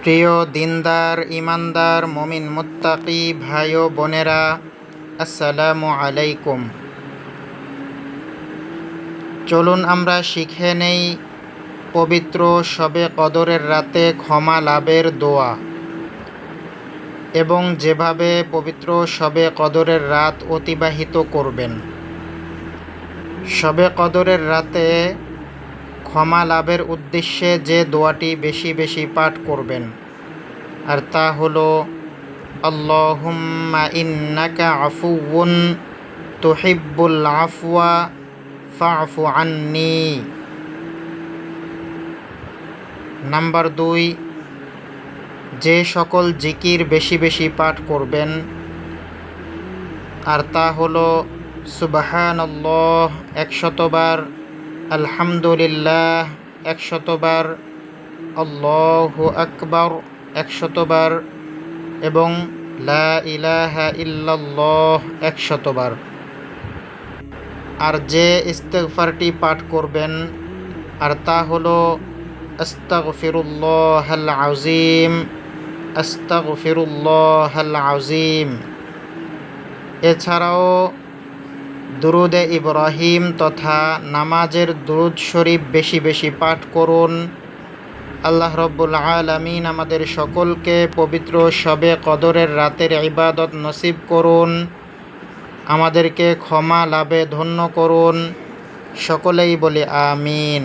প্রিয় দিনদার ইমানদার মুমিন মুত্তাকি ভাই ও বোনেরা, আসসালামু আলাইকুম। চলুন আমরা শিখে নেই পবিত্র শবে কদরের রাতে ক্ষমা লাভের দোয়া এবং যেভাবে পবিত্র শবে কদরের রাত অতিবাহিত করবেন। শবে কদরের রাতে ক্ষমা লাভের উদ্দেশ্যে যে দোয়াটি বেশি বেশি পাঠ করবেন, আর তা হলো আল্লাহুম্মা ইন্নাকা আফুউন তুহিব্বুল আফওয়া ফা'ফু আন্নি। নাম্বার 2, যে সকল জিকির বেশি বেশি পাঠ করবেন, আর তা হলো সুবহানাল্লাহ 100 বার, আলহামদুলিল্লাহ 100 বার, আল্লাহু আকবার 100 বার এবং লা ইলাহা ইল্লাল্লাহ 100 বার। আর যে ইস্তিগফারটি পাঠ করবেন, আর তা হলো আস্তাগফিরুল্লাহাল আযীম, আস্তাগফিরুল্লাহাল আযীম। এছাড়াও দুরুদে ইব্রাহিম তথা নামাজের দুরুদ শরীফ বেশি বেশি পাঠ করুন। আল্লাহ রব্বুল আলামিন আমাদের সকলকে পবিত্র শবে কদরের রাতের ইবাদত নসিব করুন, আমাদেরকে ক্ষমা লাভে ধন্য করুন। সকলেই বলি আমিন।